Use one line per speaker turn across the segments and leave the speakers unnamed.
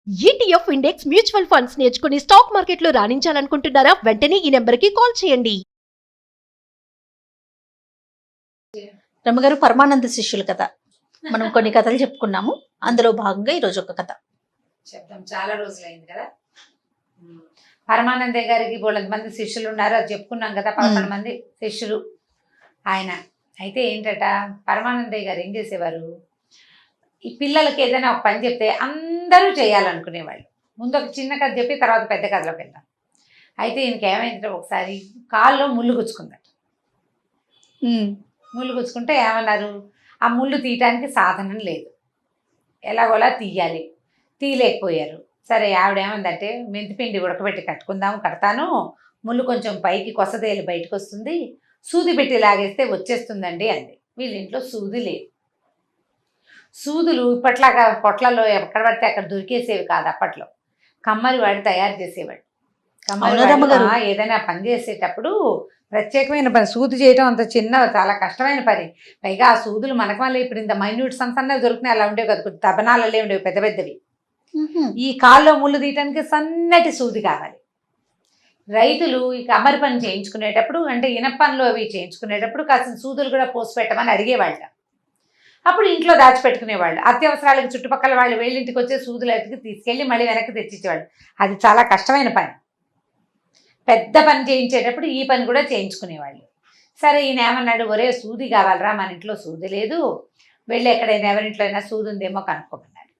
ETF index mutual funds నేర్చుకుని stock మార్కెట్లో రాణించాలనుకుంటున్నారా? వెంటనే ఈ నెంబర్కి కాల్ చేయండి.
రమ్మగారు పరమానంద శిష్యుల కథ మనం కొన్ని కథలు చెప్పుకున్నాము. అందులో భాగంగా ఈరోజు ఒక కథ
చెప్తాం. చాలా రోజులైంది కదా. పరమానందయ్య గారికి బోళ్ళంత మంది శిష్యులు ఉన్నారు, అది చెప్పుకున్నాం కదా. 11 మంది శిష్యులు ఆయన. అయితే ఏంటట, పరమానందయ్య గారు ఏం చేసేవారు, ఈ పిల్లలకి ఏదైనా ఒక పని చెప్తే అందరూ చేయాలనుకునేవాళ్ళు. ముందు ఒక చిన్న కథ చెప్పి తర్వాత పెద్ద కథలోకి వెళ్దాం. అయితే ఈయనకి ఏమైందంటే, ఒకసారి కాల్లో ముళ్ళు గుచ్చుకుందట. ముళ్ళు గుచ్చుకుంటే ఏమన్నారు, ఆ ముళ్ళు తీయటానికి సాధనం లేదు, ఎలాగోలా తీయాలి. తీయలేకపోయారు. సరే, ఆవిడ ఏమందంటే, మెంతిపిండి ఉడకబెట్టి కడతాను, ముళ్ళు కొంచెం పైకి కొసదేలు బయటకు వస్తుంది, సూది పెట్టి లాగేస్తే వచ్చేస్తుందండి అంది. వీళ్ళ ఇంట్లో సూది లేదు. సూదులు ఇప్పట్లాగా పొట్లలో ఎక్కడ పడితే అక్కడ దొరికేసేవి కాదు. అప్పట్లో కమ్మరి వాడు తయారు చేసేవాడు. ఏదైనా పని చేసేటప్పుడు ప్రత్యేకమైన పని, సూది చేయటం అంత చిన్న చాలా కష్టమైన పని. పైగా ఆ సూదులు మనకు వల్ల ఇప్పుడు ఇంత మైన్యూట్ సన్నవి దొరికినాయి, అలా ఉండేవి కదా, తబనాలే ఉండేవి పెద్ద పెద్దవి. ఈ కాల్లో ముళ్ళు తీయటానికి సన్నటి సూది కావాలి. రైతులు ఈ కమ్మరి పని చేయించుకునేటప్పుడు, అంటే ఇనప పనులు అవి చేయించుకునేటప్పుడు కాసిన సూదులు కూడా పోసి పెట్టమని అడిగేవాళ్ళ. అప్పుడు ఇంట్లో దాచిపెట్టుకునేవాళ్ళు. అత్యవసరాలకు చుట్టుపక్కల వాళ్ళు వేళ్ళింటికి వచ్చే సూదులు ఎత్తుకి తీసుకెళ్ళి మళ్ళీ వెనక్కి తెచ్చిచ్చేవాళ్ళు. అది చాలా కష్టమైన పని. పెద్ద పని చేయించేటప్పుడు ఈ పని కూడా చేయించుకునేవాళ్ళు. సరే, ఈయన ఏమన్నాడు, ఒరే సూది కావాలరా, మన ఇంట్లో సూది లేదు, వెళ్ళి ఎక్కడైనా ఎవరింట్లో అయినా సూది ఉందేమో కనుక్కోమన్నాడు.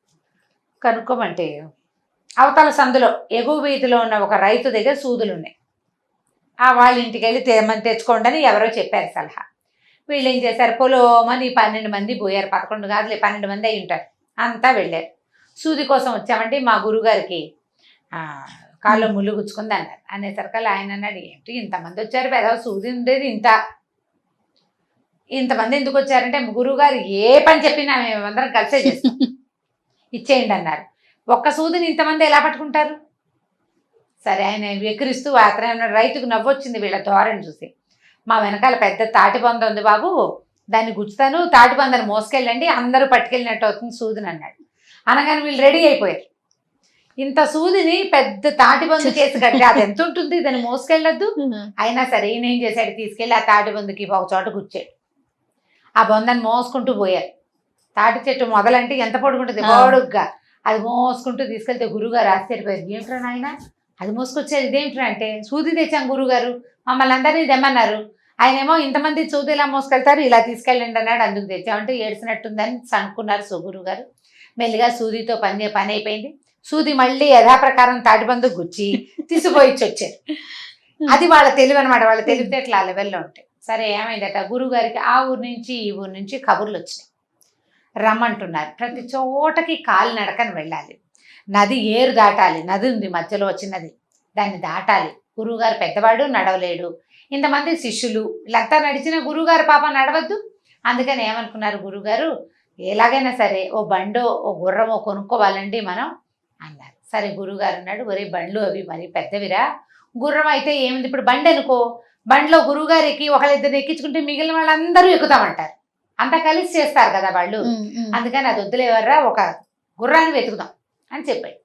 కనుక్కోమంటే అవతల సందులో ఎగువ వీధిలో ఉన్న ఒక రైతు దగ్గర సూదులు ఉన్నాయి. వాళ్ళ ఇంటికి వెళ్ళి తెచ్చుకోండి అని ఎవరో చెప్పారు సలహా. వీళ్ళు ఏం చేశారు, పొలోమని 12 మంది పోయారు. 11 కాదులే, 12 మంది అయి ఉంటారు. అంతా వెళ్ళారు. సూది కోసం వచ్చామంటే మా గురుగారికి కాళ్ళు ముళ్ళు గుచ్చుకుంది అన్నారు. అనేసరికల్లా ఆయన అన్నాడు, ఏంటి ఇంతమంది వచ్చారు, పెద్ద సూది ఉండేది ఇంతమంది ఎందుకు వచ్చారంటే, గురువుగారు ఏ పని చెప్పినా మేమందరం కలిసే చేస్తాం, ఇచ్చేయండి అన్నారు. ఒక్క సూదిని ఇంతమంది ఎలా పట్టుకుంటారు? సరే, ఆయన ఎక్కిరిస్తూ అతను రైతుకు నవ్వొచ్చింది వీళ్ళ ధోరణి చూసి. మా వెనకాల పెద్ద తాటి బొంద ఉంది బాబు, దాన్ని గుచ్చుతాను, తాటి బొందని మోసుకెళ్ళండి, అందరూ పట్టుకెళ్ళినట్టు అవుతుంది సూదిని అన్నాడు. అనగానే వీళ్ళు రెడీ అయిపోయారు. ఇంత సూదిని పెద్ద తాటి బొందు చేసి కట్టి అది ఎంత ఉంటుంది, దాన్ని మోసుకెళ్ళొద్దు. అయినా సరే ఈయన ఏం చేశాడు, తీసుకెళ్ళి ఆ తాటి బొందుకి ఒక చోట గుచ్చాడు. ఆ బొందని మోసుకుంటూ పోయారు. తాటి చెట్టు మొదలంటే ఎంత పొడుగుంటుంది, పొడుగ్గా. అది మోసుకుంటూ తీసుకెళ్తే గురువుగారు ఆశ్చర్యపోయారు. ఏమిట్రా నాయన అది మోసుకొచ్చారు, ఇదేమిట్రా అంటే, సూది తెచ్చాం గురువుగారు, మమ్మల్ని అందరినీ తెమ్మన్నారు. ఆయనేమో ఇంతమంది సూది ఇలా మోసుకెళ్తారు, ఇలా తీసుకెళ్ళండి అన్నాడు, అందుకు తెచ్చామంటే ఏడ్చినట్టుందని అనుకున్నారు గురువుగారు. మెల్లిగా సూదితో పని అయిపోయింది. సూది మళ్ళీ యథాప్రకారం తాటిబందు గుచ్చి తీసుకుపోయిచ్చి వచ్చారు. అది వాళ్ళ తెలివి అనమాట. వాళ్ళ తెలివితేటలు ఆ లెవెల్లో ఉంటాయి. సరే, ఏమైందట, గురువుగారికి ఆ ఊరు నుంచి ఈ ఊరు నుంచి కబుర్లు వచ్చినాయి, రమ్మంటున్నారు. ప్రతి చోటకి కాలినడకని వెళ్ళాలి, నది ఏరు దాటాలి, నది ఉంది మధ్యలో వచ్చినది, దాన్ని దాటాలి. గురువుగారు పెద్దవాడు, నడవలేడు. ఇంతమంది శిష్యులు వీళ్ళంతా నడిచిన గురువుగారు పాప నడవద్దు. అందుకని ఏమనుకున్నారు గురువుగారు, ఎలాగైనా సరే ఓ బండో ఓ గుర్రమో కొనుక్కోవాలండి మనం అన్నారు. సరే, గురువుగారు అన్నాడు, ఒరే బండ్లు అవి మరి పెద్దవిరా, గుర్రం అయితే ఏమింది, ఇప్పుడు బండి అనుకో, బండిలో గురువుగారు ఎక్కి ఒకళ్ళిద్దరు ఎక్కించుకుంటే మిగిలిన వాళ్ళందరూ ఎక్కుతామంటారు, అంతా కలిసి చేస్తారు కదా వాళ్ళు. అందుకని అది వద్దులేవర్రా, ఒక గుర్రాన్ని వెతుకుదాం అని చెప్పాడు.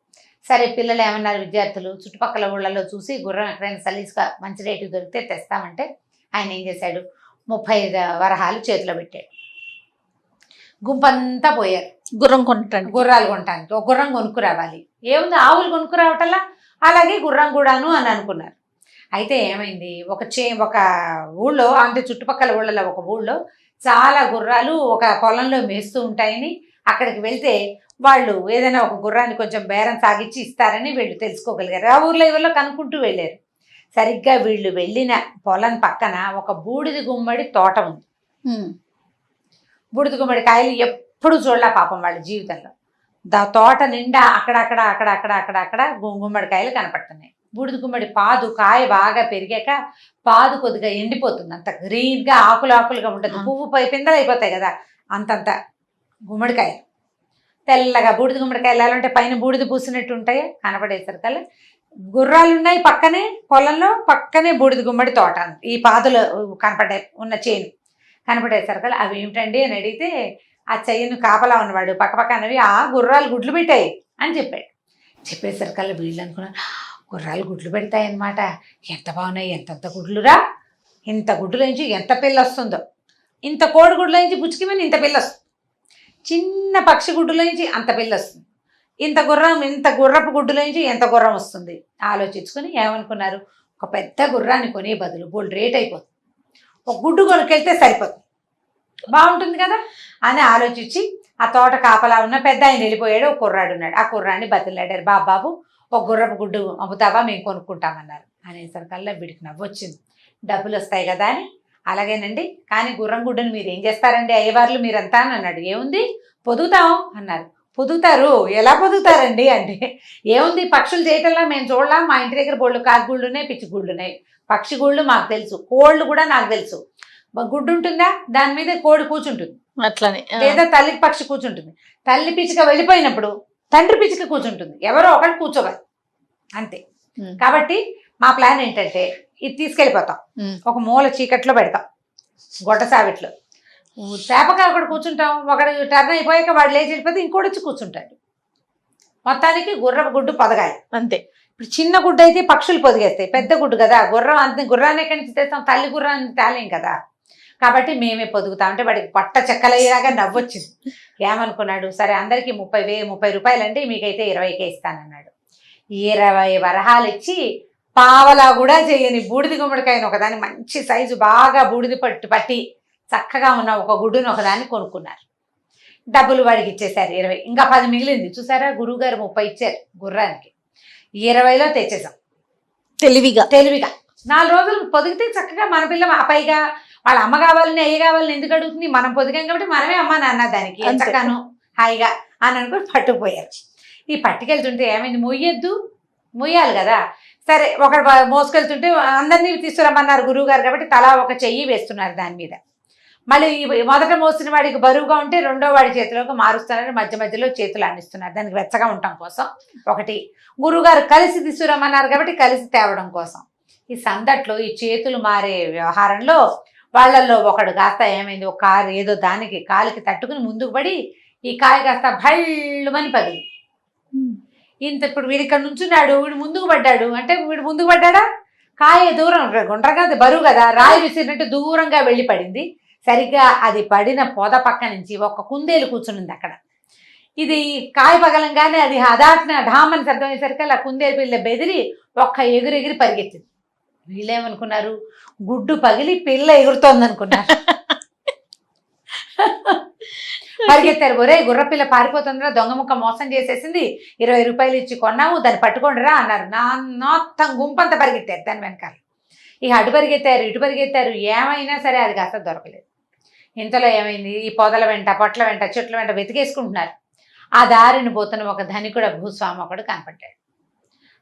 సరే, పిల్లలు ఏమన్నారు, విద్యార్థులు చుట్టుపక్కల ఊళ్ళలో చూసి గుర్రం ఎక్కడైనా సలీస్గా మంచి రేటు దొరికితే తెస్తామంటే ఆయన ఏం చేశాడు, 35 వరహాలు చేతిలో పెట్టాడు. గుంపంతా పోయారు
గుర్రాలు కొనటానికి.
ఒక గుర్రం కొనుక్కు రావాలి, ఏముంది ఆవులు కొనుక్కు రావటల్లా, అలాగే గుర్రం కూడాను అని అనుకున్నారు. అయితే ఏమైంది, ఒక ఊళ్ళో, అంటే చుట్టుపక్కల ఊళ్ళలో ఒక ఊళ్ళో చాలా గుర్రాలు ఒక పొలంలో మేస్తూ ఉంటాయని, అక్కడికి వెళ్తే వాళ్ళు ఏదైనా ఒక గుర్రాన్ని కొంచెం బేరం సాగిచ్చి ఇస్తారని వీళ్ళు తెలుసుకోగలిగారు. ఆ ఊర్లో ఎవరిలో కనుక్కుంటూ వెళ్ళారు. సరిగ్గా వీళ్ళు వెళ్ళిన పొలం పక్కన ఒక బూడిద గుమ్మడి తోట ఉంది. బూడిద గుమ్మడి కాయలు ఎప్పుడు చూడలే పాపం వాళ్ళ జీవితంలో. తోట నిండా అక్కడక్కడ గుమ్మడికాయలు కనపడుతున్నాయి. బూడిద గుమ్మడి పాదు కాయ బాగా పెరిగాక పాదు కొద్దిగా ఎండిపోతుంది, అంత గ్రీన్గా ఆకులుగా ఉంటుంది, పువ్వు పిందెలు అయిపోతాయి కదా, అంతంత గుమ్మడికాయ తెల్లగా. బూడిద గుమ్మడికాయలు ఎలా ఉంటాయి, పైన బూడిద పూసినట్టు ఉంటాయి. కనపడేసరికల్లా గుర్రాలు ఉన్నాయి పక్కనే, పొలంలో పక్కనే బూడిద గుమ్మడి తోట, ఈ పాదులు ఉన్న చేను కనపడేసరికల్లా అవి ఏమిటండి అని అడిగితే, ఆ చెయ్యను కాపలా ఉన్నవాడు పక్కపక్కనవి, ఆ గుర్రాలు గుడ్లు పెట్టాయి అని చెప్పాడు. చెప్పేసరికల్లా వీళ్ళు అనుకున్నారు గుర్రాలు గుడ్లు పెడతాయన్నమాట. ఎంత బాగున్నాయి, ఎంతంత గుడ్లురా, ఇంత గుడ్డులోంచి ఎంత పిల్ల వస్తుందో, ఇంత కోడి గుడ్లోంచి బుచ్చికిమని ఇంత పిల్ల వస్తుంది, చిన్న పక్షి గుడ్డులోంచి అంత పిల్ల వస్తుంది, ఇంత గుర్రపు గుడ్డులోంచి ఎంత గుర్రం వస్తుంది ఆలోచించుకుని ఏమనుకున్నారు, ఒక పెద్ద గుర్రాన్ని కొనే బదులు బోల్డ్ రేట్ అయిపోతుంది, ఒక గుడ్డు కొనుక్కెళ్తే సరిపోతుంది, బాగుంటుంది కదా అని ఆలోచించి ఆ తోట కాపలా ఉన్న పెద్ద ఆయన వెళ్ళిపోయాడు. ఒక కుర్రాడు ఉన్నాడు. ఆ కుర్రాన్ని బతిలాడారు, బాబాబు ఒక గుర్రపు గుడ్డు అమ్ముతావా, మేము కొనుక్కుంటామన్నారు. అనేసరికల్లా వీడికి నవ్వు వచ్చింది. డబ్బులు వస్తాయి కదా అని, అలాగేనండి, కానీ గుర్రం గుడ్డుని మీరు ఏం చేస్తారండి అయ్యవార్లు మీరంతా అని అన్నాడు. ఏముంది పొదుగుతాం అన్నారు. పొదుగుతారు, ఎలా పొదుగుతారండి అంటే, ఏముంది పక్షులు చేయటంలా మేము చూడలా, మా ఇంటి దగ్గర బోళ్ళు కాకుగుళ్ళు ఉన్నాయి, పిచ్చి గుళ్ళు ఉన్నాయి, పక్షి గుళ్ళు మాకు తెలుసు, కోళ్ళు కూడా నాకు తెలుసు. గుడ్డు ఉంటుందా, దాని మీద కోడి కూర్చుంటుంది,
అట్లనే
లేదా తల్లి పక్షి కూర్చుంటుంది. తల్లి పిచ్చిక వెళ్ళిపోయినప్పుడు తండ్రి పిచ్చిక కూర్చుంటుంది, ఎవరో ఒకటి కూర్చోవాలి అంతే. కాబట్టి మా ప్లాన్ ఏంటంటే ఇది తీసుకెళ్ళిపోతాం, ఒక మూల చీకట్లో పెడతాం, గొడ్డ సావిట్లో చేపగా ఒకటి కూర్చుంటాం, ఒకటి టర్న్ అయిపోయాక వాడు లేచి వెళ్ళిపోతే ఇంకోటి వచ్చి కూర్చుంటాడు. మొత్తానికి గుర్రపు గుడ్డు పొదగాలి
అంతే.
ఇప్పుడు చిన్న గుడ్డు అయితే పక్షులు పొదిగేస్తాయి, పెద్ద గుడ్డు కదా గుర్రాన్ని ఎక్కడి నుంచి తెస్తాం, తల్లి గుర్రాన్ని తేలేం కదా. కాబట్టి మేమే పొదుగుతాం అంటే వాడికి పట్ట చెక్కలయ్యేలాగా నవ్వొచ్చింది. ఏమనుకున్నాడు, సరే అందరికీ 30 రూపాయలండి, మీకైతే 20కే ఇస్తానన్నాడు. 20 వరహాలు ఇచ్చి పావలా కూడా చేయని బూడిది గుమ్మడికాయను ఒకదాన్ని మంచి సైజు బాగా బూడిది పట్టి చక్కగా ఉన్న ఒక గుడ్డును ఒకదాన్ని కొనుక్కున్నారు. డబ్బులు వాడికి ఇచ్చేశారు 20, ఇంకా 10 మిగిలింది. చూసారా, గురువుగారు 30 ఇచ్చారు గుర్రానికి, 20లో తెచ్చేసాం తెలివిగా. 4 రోజులు పొదిగితే చక్కగా మన పిల్ల పైగా వాళ్ళ అమ్మ కావాలని అయ్య కావాలని ఎందుకు అడుగుతుంది, మనం పొదిగాం కాబట్టి మనమే అమ్మ నాన్న దానికి చక్కను హాయిగా అని అనుకుని పట్టుకుపోయారు. ఈ పట్టుకెళ్తుంటే ఏమైంది, మొయ్యాలి కదా, సరే ఒకడు మోసుకెళ్తుంటే అందరినీ తీసుకురమ్మన్నారు గురువు గారు కాబట్టి తలా ఒక చెయ్యి వేస్తున్నారు దాని మీద. మళ్ళీ మొదట మోసిన వాడికి బరువుగా ఉంటే రెండో వాడి చేతిలోకి మారుస్తున్నారు, మధ్యలో చేతులు అందిస్తున్నారు, దానికి వెచ్చగా ఉండటం కోసం. ఒకటి గురువుగారు కలిసి తీసుకురమ్మన్నారు కాబట్టి కలిసి తేవడం కోసం. ఈ సందట్లో ఈ చేతులు మారే వ్యవహారంలో వాళ్ళల్లో ఒకడు కాస్త ఏమైంది, ఒక కారు ఏదో దానికి కాలికి తట్టుకుని ముందుకు పడి ఈ కాయ కాస్త భళ్ళుమని పడింది. ఇంత ఇప్పుడు వీడి ఇక్కడ నుంచున్నాడు, వీడు ముందుకు పడ్డాడు అంటే వీడు ముందుకు పడ్డా, కాయ దూరం గుండ్రగా బరువు కదా, రాయి విసిరినట్టు దూరంగా వెళ్ళి పడింది. సరిగ్గా అది పడిన పొద పక్క నుంచి ఒక కుందేలు కూర్చునింది అక్కడ. ఇది కాయ పగలంగానే అది హదాట్న ఢామని శబ్దం అయ్యేసరికి అలా కుందేలు పిల్ల బెదిరి ఒక్క ఎగిరి పరిగెత్తింది. వీళ్ళేమనుకున్నారు, గుడ్డు పగిలి పిల్ల ఎగురుతోంది అనుకున్నారు. పరిగెత్తారు, ఒరే గుర్రపిల్ల పారిపోతుందిరా, దొంగ ముక్క మోసం చేసేసింది, 20 రూపాయలు ఇచ్చి కొన్నావు, దాన్ని పట్టుకోండిరా అన్నారు. మొత్తం గుంపంతా పరిగెత్తారు దాని వెనకాల. ఇక అటు పరిగెత్తారు ఇటు పరిగెత్తారు, ఏమైనా సరే అది కాస్త దొరకలేదు. ఇంతలో ఏమైంది, ఈ పొదల వెంట పొట్ల వెంట చెట్ల వెంట వెతికేసుకుంటున్నారు. ఆ దారిని పోతున్న ఒక ధనికుడ భూస్వామి ఒకడు కనపడ్డాడు.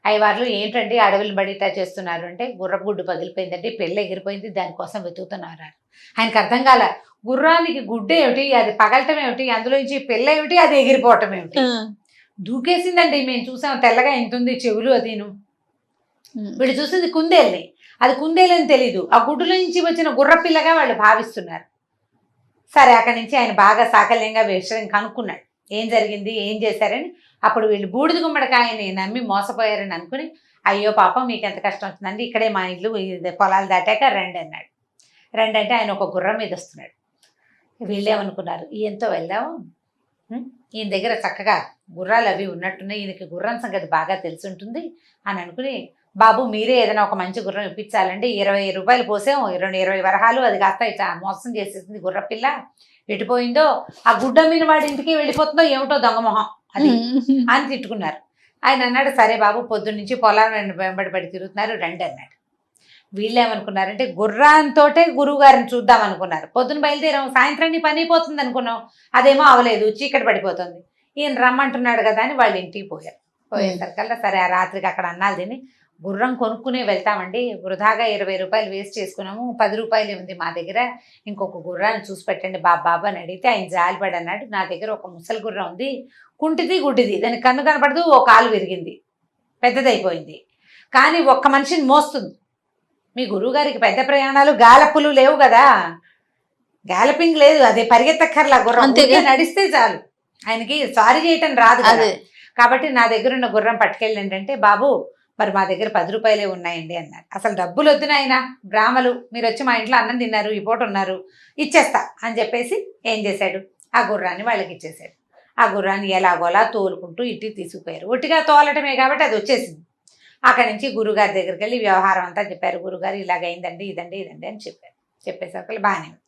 అయ్యవార్లు ఏంటండి అడవులు బడిటా చేస్తున్నారు అంటే, గుర్రపు గుడ్డు పగిలిపోయిందండి, పెళ్ళి ఎగిరిపోయింది, దానికోసం వెతుకుతున్నారు. ఆయనకు అర్థం కాల, గుర్రానికి గుడ్డు ఏమిటి, అది పగలటం ఏమిటి, అందులోంచి పిల్ల ఏమిటి, అది ఎగిరిపోవటం ఏమిటి. దూకేసిందండి, మేము చూసాం, తెల్లగా ఎంతుంది చెవులు అదిను. వీళ్ళు చూసింది కుందేల్ని, అది కుందేలని తెలీదు, ఆ గుడ్డులో నుంచి వచ్చిన గుర్రపిల్లగా వాళ్ళు భావిస్తున్నారు. సరే అక్కడి నుంచి ఆయన బాగా సాకల్యంగా విషయం కనుక్కున్నాడు, ఏం జరిగింది ఏం చేశారని. అప్పుడు వీళ్ళు బూడిద గుమ్మడికాయని నమ్మి మోసపోయారని అనుకుని, అయ్యో పాపం మీకు ఎంత కష్టం వచ్చిందండి, ఇక్కడే మా ఇల్లు పొలాలు దాటాక రండి అన్నాడు. రండి అంటే ఆయన ఒక గుర్రం మీద వస్తున్నాడు. వీళ్ళేమనుకున్నారు, ఈయనతో వెళ్దాము, ఈయన దగ్గర చక్కగా గుర్రాలు అవి ఉన్నట్టున్నాయి, ఈయనకి గుర్రం సంగతి బాగా తెలిసి ఉంటుంది అని అనుకుని, బాబు మీరే ఏదైనా ఒక మంచి గుర్రం ఇప్పించాలంటే 20 రూపాయలు పోసాం, 20 వరహాలు, అది కాస్త ఇట్లా మోసం చేసేసింది గుర్రపిల్ల, ఎటుపోయిందో, ఆ గుడ్డ మీద వాడి ఇంటికి వెళ్ళిపోతుందో ఏమిటో దొంగమొహం అది అని తిట్టుకున్నారు. ఆయన అన్నాడు, సరే బాబు పొద్దున్నుంచి పొలాన్ని వెంబడి పడి తిరుగుతున్నారు, రండి అన్నాడు. వీళ్ళేమనుకున్నారంటే గుర్రాంతోటే గురువు గారిని చూద్దాం అనుకున్నారు. పొద్దున బయలుదేరాం, సాయంత్రాన్ని పని అయిపోతుంది అనుకున్నాం, అదేమో అవలేదు, చీకటి పడిపోతుంది. ఈయన రమ్మంటున్నాడు కదా అని వాళ్ళు ఇంటికి పోయేసరికల్లా సరే ఆ రాత్రికి అక్కడ అన్నాలు తిని గుర్రం కొనుక్కునే వెళ్తామండి, వృధాగా 20 రూపాయలు వేస్ట్ చేసుకున్నాము, 10 రూపాయలు ఉంది మా దగ్గర, ఇంకొక గుర్రాన్ని చూసి పెట్టండి బాబు అని అడిగితే ఆయన జాలిపడి అన్నాడు, నా దగ్గర ఒక ముసలి గుర్రం ఉంది, కుంటిది గుడ్డిది, దానికి కన్ను కనపడదు, ఓ కాలు విరిగింది, పెద్దదైపోయింది, కానీ ఒక్క మనిషిని మోస్తుంది. మీ గురువుగారికి పెద్ద ప్రయాణాలు గాలప్పులు లేవు కదా, గాలపింగ్ లేదు, అదే పరిగెత్తక్కర్లా, గుర్రం నడిస్తే చాలు, ఆయనకి సారీ చేయటం రాదు కదా, కాబట్టి నా దగ్గర ఉన్న గుర్రం పట్టుకెళ్ళండి అంటే, బాబు మరి మా దగ్గర 10 రూపాయలే ఉన్నాయండి అన్నారు. అసలు డబ్బులు వద్దు నాయన, బ్రాహ్మలు మీరు వచ్చి మా ఇంట్లో అన్నం తిన్నారు, ఈ పూట ఉన్నారు, ఇచ్చేస్తా అని చెప్పేసి ఏం చేశాడు, ఆ గుర్రాన్ని వాళ్ళకి ఇచ్చేశాడు. ఆ గుర్రాన్ని ఎలాగోలా తోలుకుంటూ ఇంటికి తీసుకుపోయారు. ఒట్టిగా తోలటమే కాబట్టి అది వచ్చేసింది. అక్కడి నుంచి గురుగారి దగ్గరికి వెళ్ళి వ్యవహారం అంతా చెప్పారు. గురుగారు ఇలాగైందండి, ఇదండి అని చెప్పారు. చెప్పేసరికి బాగానే ఉంది.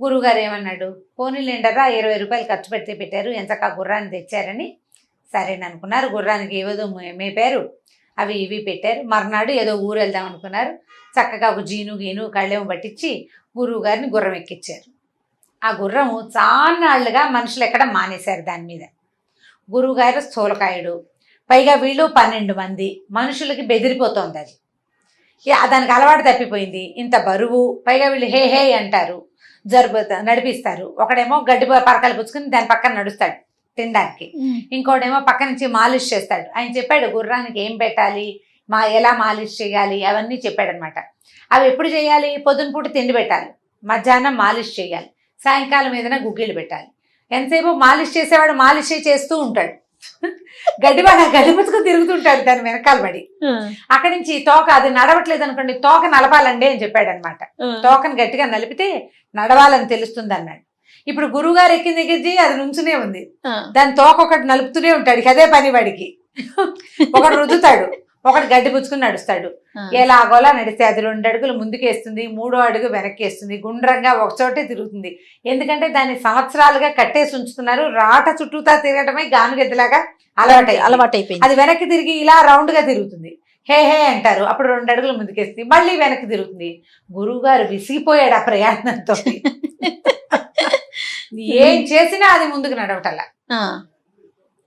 గురుగారు ఏమన్నాడు, పోనీలేండరా 20 రూపాయలు ఖర్చు పెడితే పెట్టారు, ఎంతకా గుర్రాన్ని తెచ్చారని సరేననుకున్నారు. గుర్రానికి ఏదో మేపారు, అవి ఇవి పెట్టారు. మర్నాడు ఏదో ఊరు వెళ్దాం అనుకున్నారు. చక్కగా ఒక గీను కళ్ళెము పట్టించి గురువు గారిని గుర్రం ఎక్కించారు. ఆ గుర్రము చాన్నాళ్లుగా మనుషులు ఎక్కడ మానేశారు దాని మీద. గురువుగారు స్థూలకాయుడు, పైగా వీళ్ళు 12 మంది మనుషులకి బెదిరిపోతుంది అది. దానికి అలవాటు తప్పిపోయింది. ఇంత బరువు, పైగా వీళ్ళు హే హే అంటారు, నడిపిస్తారు. ఒకడేమో గడ్డి పరకలు పుచ్చుకుని దాని పక్కన నడుస్తాడు తినడానికి, ఇంకోడేమో పక్క నుంచి మాలిష్ చేస్తాడు. ఆయన చెప్పాడు గుర్రానికి ఏం పెట్టాలి, ఎలా మాలిష్ చేయాలి అవన్నీ చెప్పాడు అనమాట. అవి ఎప్పుడు చేయాలి, పొద్దున పూట తిండి పెట్టాలి, మధ్యాహ్నం మాలిష్ చేయాలి, సాయంకాలం ఏదైనా గుగ్గిళ్ళు పెట్టాలి. ఎంతసేపు మాలిష్ చేసేవాడు మాలిష్ చేస్తూ ఉంటాడు, గడ్డి పుచ్చుకొని తిరుగుతుంటాడు దాని వెనకాల పడి. అక్కడి నుంచి తోక అది నడవట్లేదు అనుకోండి, తోక నలపాలండి అని చెప్పాడు అనమాట. తోకను గట్టిగా నలిపితే నడవాలని తెలుస్తుంది అన్నాడు. ఇప్పుడు గురువుగారు ఎక్కిన దగ్గర అది నుంచునే ఉంది, దాని తోక ఒకటి నలుపుతూనే ఉంటాడు, అదే పని వాడికి. ఒకటి రుద్దుతాడు, ఒకటి గడ్డి పుచ్చుకుని నడుస్తాడు. ఎలాగోలా నడిస్తే అది 2 అడుగులు ముందుకేస్తుంది, 3వ అడుగు వెనక్కేస్తుంది, గుండ్రంగా ఒకచోటే తిరుగుతుంది. ఎందుకంటే దాన్ని సంవత్సరాలుగా కట్టేసి ఉంచుతున్నారు, రాట చుట్టూతా తిరగటమే గానుగెద్దులాగా అలవాటైపోయింది. అది వెనక్కి తిరిగి ఇలా రౌండ్ గా తిరుగుతుంది, హే హే అంటారు, అప్పుడు 2 అడుగులు ముందుకేస్తుంది, మళ్ళీ వెనక్కి తిరుగుతుంది. గురువు గారు విసిగిపోయాడు ఆ ప్రయాణంతో. ఏం చేసినా అది ముందుకు నడవటల్లా,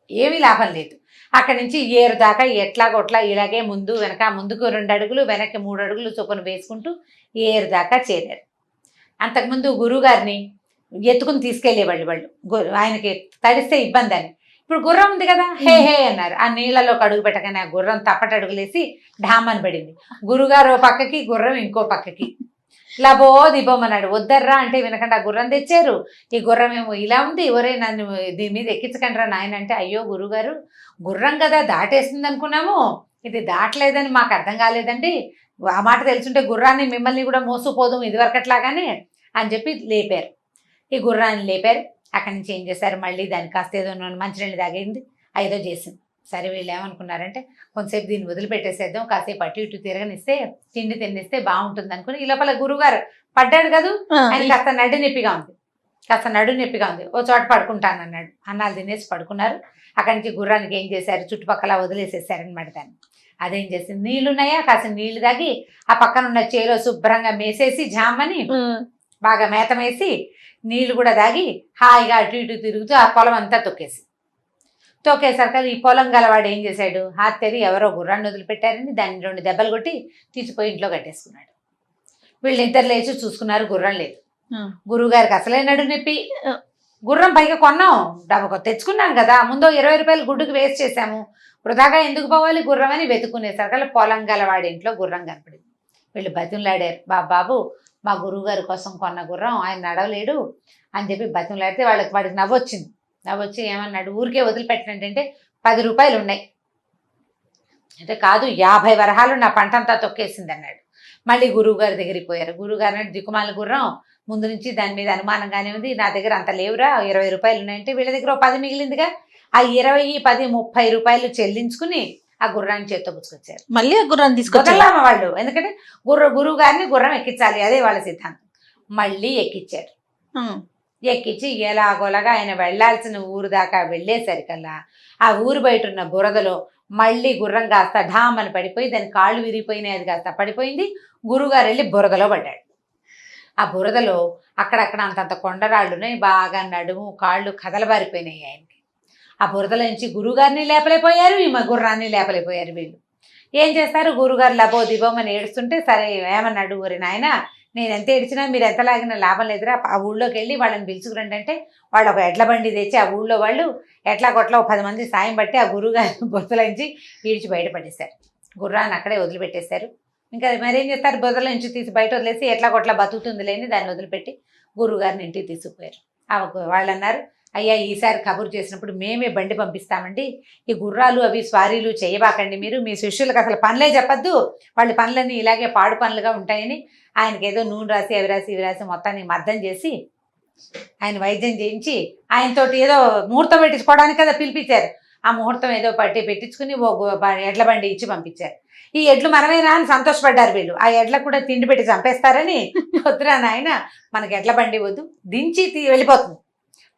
ఏమీ లాభం లేదు. అక్కడి నుంచి ఏరు దాకా ఎట్లాగొట్లా ఇలాగే ముందు వెనక, ముందుకు 2 అడుగులు వెనక్కి 3 అడుగులు చొప్పున వేసుకుంటూ ఏరు దాకా చేరారు. అంతకుముందు గురువుగారిని ఎత్తుకుని తీసుకెళ్లేవాళ్ళు వాళ్ళు, ఆయనకి తడిస్తే ఇబ్బంది అని. ఇప్పుడు గుర్రం ఉంది కదా, హే హే అన్నారు. ఆ నీళ్లలో అడుగు పెట్టగానే ఆ గుర్రం తప్పటడుగులేసి ఢామని పడింది. గురుగారు ఓ పక్కకి, గుర్రం ఇంకో పక్కకి. లబో దిబోమన్నాడు. వద్దర్రా అంటే వినకుండా గుర్రం తెచ్చారు. ఈ గుర్రం ఏమో ఇలా ఉంది, ఒరే నన్ను దీని మీద ఎక్కించకండి రా నాయన అంటే, అయ్యో గురుగారు గుర్రం కదా దాటేస్తుంది అనుకున్నాము, ఇది దాటలేదని మాకు అర్థం కాలేదండి, ఆ మాట తెలుసుంటే గుర్రాన్ని మిమ్మల్ని కూడా మోసుకుపోదు ఇదివరకట్లాగానే అని చెప్పి లేపారు. ఈ గుర్రాన్ని లేపారు. అక్కడి నుంచి ఏం చేశారు, మళ్ళీ దానికి కాస్త ఏదో మంచినీళ్ళు తాగింది, ఏదో చేసింది. సరే వీళ్ళు ఏమనుకున్నారంటే, కొంతసేపు దీన్ని వదిలిపెట్టేసేద్దాం, కాసేపు అటు ఇటు తిరగనిస్తే తిండి తిన్నిస్తే బాగుంటుంది అనుకుని, ఈ లోపల గురువుగారు పడ్డాడు కదా, ఆయన కాస్త నడు నొప్పిగా ఉంది, ఓ చోట పడుకుంటానన్నాడు. అన్నాలు తినేసి పడుకున్నారు. అక్కడి నుంచి గుర్రానికి ఏం చేశారు, చుట్టుపక్కల వదిలేసేసారనమాట దాన్ని. అదేం చేసింది, నీళ్లున్నాయా కాస్త నీళ్లు తాగి ఆ పక్కన ఉన్న చేలో శుభ్రంగా మేసేసి జామని బాగా మేతమేసి నీళ్లు కూడా తాగి హాయిగా అటు ఇటు తిరుగుతూ ఆ పొలం అంతా తొక్కేసరికి ఈ పొలం గలవాడు ఏం చేశాడు, హాతేరి ఎవరో గుర్రాన్ని వదిలిపెట్టారని దాన్ని 2 దెబ్బలు కొట్టి తీసిపోయి ఇంట్లో కట్టేసుకున్నాడు. వీళ్ళిద్దరు లేచి చూసుకున్నారు, గుర్రం లేదు. గురువుగారికి అసలే నడు నొప్పి, గుర్రం పైగా కొన్నాం, డబ్బు తెచ్చుకున్నాం కదా, ముందు 20 రూపాయలు గుడ్డుకు వేస్ట్ చేశాము, వృధాగా ఎందుకు పోవాలి గుర్రం అని వెతుక్కునేసరికి పొలం గలవాడి ఇంట్లో గుర్రం కనపడింది. వీళ్ళు బతిమలాడారు, బాబు మా గురువుగారి కోసం కొన్న గుర్రం, ఆయన నడవలేడు అని చెప్పి బతిమలాడితే వాడికి నవ్వొచ్చి ఏమన్నాడు, ఊరికే వదిలిపెట్టినట్టంటే 10 రూపాయలు ఉన్నాయి అంటే, కాదు 50 వరహాలు నా పంట అంతా తొక్కేసింది అన్నాడు. మళ్ళీ గురువుగారి దగ్గరికి పోయారు. గురువుగారు అంటే, దిక్కుమాల గుర్రం ముందు నుంచి దాని మీద అనుమానంగానే ఉంది, నా దగ్గర అంత లేవురా, 20 రూపాయలు ఉన్నాయంటే వీళ్ళ దగ్గర 10 మిగిలిందిగా, ఆ 20, 10, 30 రూపాయలు చెల్లించుకుని ఆ గుర్రాన్ని చేత్తో పుచ్చుకొచ్చారు.
మళ్ళీ ఆ గుర్రాన్ని తీసుకొచ్చారు
వాళ్ళు, ఎందుకంటే గురువు గారిని గుర్రం ఎక్కించాలి, అదే వాళ్ళ సిద్ధాంతం. మళ్ళీ ఎక్కించారు. ఎక్కించి ఎలాగోలాగా ఆయన వెళ్లాల్సిన ఊరు దాకా వెళ్ళేసరికల్లా ఆ ఊరు బయట ఉన్న బురదలో మళ్ళీ గుర్రం కాస్త ఢామని పడిపోయి దాని కాళ్ళు విరిగిపోయినాయి, అది కాస్త పడిపోయింది. గురువుగారు వెళ్ళి బురదలో పడ్డాడు. ఆ బురదలో అక్కడక్కడ అంతంత కొండరాళ్ళున్నాయి, బాగా నడుము కాళ్ళు కదలబారిపోయినాయి ఆయనకి. ఆ బురదలో నుంచి గురువుగారిని లేపలేకపోయారు, ఈ గుర్రాన్ని లేపలేకపోయారు. వీళ్ళు ఏం చేస్తారు, గురువుగారు లబో దిబోమని ఏడుస్తుంటే, సరే ఏమన్నాడు, ఊరి నాయన నేను ఎంత ఏడ్చినా మీరు ఎంత లాగినా లాభం లేదురా, ఆ ఊళ్ళోకి వెళ్ళి వాళ్ళని పిలుచుకురండి అంటే, వాళ్ళు ఒక ఎడ్ల బండి తెచ్చి ఆ ఊళ్ళో వాళ్ళు ఎట్లా కొట్లా 10 మంది సాయం పట్టి ఆ గురువుగారిని బురదలోంచి ఈడ్చి బయటపడేశారు. గుర్రాన్ని అక్కడే వదిలిపెట్టేశారు. ఇంకా మరేం చేస్తారు, బురదలో నుంచి తీసి బయట వదిలేసి ఎట్లా కొట్లా బతుకుతుంది లేని దాన్ని వదిలిపెట్టి గురువుగారిని ఇంటికి తీసుకుపోయారు. వాళ్ళు అన్నారు, అయ్యా ఈసారి కబురు చేసినప్పుడు మేమే బండి పంపిస్తామండి, ఈ గుర్రాలు అవి స్వారీలు చేయబాకండి, మీరు మీ శిష్యులకు అసలు పనులే చెప్పద్దు, వాళ్ళ పనులన్నీ ఇలాగే పాడు పనులుగా ఉంటాయని ఆయనకి ఏదో నూనె రాసి అవి రాసి ఇవి రాసి మొత్తాన్ని మద్దం చేసి ఆయన వైద్యం చేయించి ఆయనతోటి ఏదో ముహూర్తం పెట్టించుకోవడానికి కదా పిలిపించారు. ఆ ముహూర్తం ఏదో పెట్టించుకుని ఎడ్ల బండి ఇచ్చి పంపించారు. ఈ ఎడ్లు మనమేనా అని సంతోషపడ్డారు వీళ్ళు. ఆ ఎడ్లకు కూడా తిండి పెట్టి చంపేస్తారని వద్దురా నాయన మనకి ఎడ్ల బండి వద్దు, దించి వెళ్ళిపోతుంది,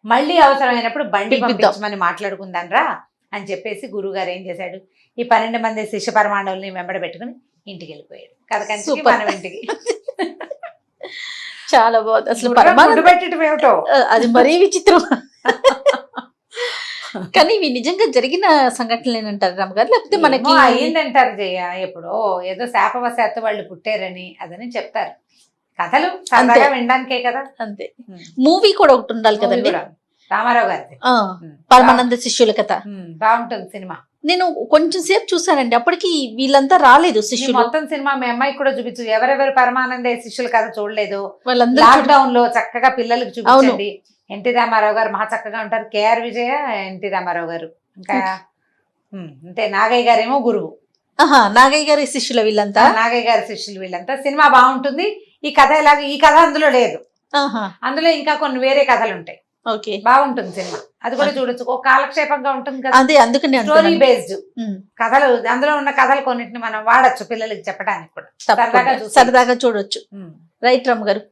మళ్ళీ అవసరమైనప్పుడు బండి పంపించమని మాట్లాడుకుందాన్రా అని చెప్పేసి గురువుగారు ఏం చేశాడు, ఈ 12 మంది శిష్య పరమాణువుల్ని వెంబడ పెట్టుకుని ఇంటికి వెళ్ళిపోయాడు. కథకంచి మనం ఇంటికి.
చాలా బాగుంది అసలు.
పెట్టడం ఏమిటో
అది మరీ విచిత్రం. కానీ ఇవి నిజంగా జరిగిన సంఘటనలేనంటారు రామగారు, లేకపోతే మనకి
అయ్యిందంటారు జయ, ఎప్పుడో ఏదో శాపవశాత్తు వాళ్ళు పుట్టారని అదని చెప్తారు. కథలు సరదాగా వినడానికే కదా.
అంతే. మూవీ కూడా ఒకటి ఉండాలి కదండి,
రామారావు గారి
పరమానంద శిష్యుల కథ.
బాగుంటుంది సినిమా.
నేను కొంచెం సేపు చూసానండి, అప్పటికి వీళ్ళంతా రాలేదు శిష్యులు.
మొత్తం సినిమా మీ అమ్మాయికి కూడా చూపించు, ఎవరెవరు పరమానంద శిష్యుల కథ చూడలేదు
వాళ్ళందరూ
లాక్డౌన్ లో చక్కగా పిల్లలకి చూపించండి. ఎన్టీ రామారావు గారు మహా చక్కగా ఉంటారు, కేఆర్ విజయ, ఎన్టీ రామారావు గారు, ఇంకా అంటే నాగయ్య గారేమో గురువు.
నాగయ్య గారి శిష్యుల వీళ్ళంతా,
నాగయ్య గారి శిష్యులు వీళ్ళంతా. సినిమా బాగుంటుంది. ఈ కథ ఎలాగ, ఈ కథ అందులో లేదు, అందులో ఇంకా కొన్ని వేరే కథలు ఉంటాయి.
ఓకే,
బాగుంటుంది సినిమా, అది కూడా చూడొచ్చు. ఒక కాలక్షేపంగా ఉంటుంది కదా,
అదే అందుకని
స్టోరీ బేస్డ్ కథలు. అందులో ఉన్న కథలు కొన్నిటిని మనం వాడచ్చు పిల్లలకి చెప్పడానికి కూడా,
సరదాగా చూడొచ్చు. రైట్ రామ్ గారు.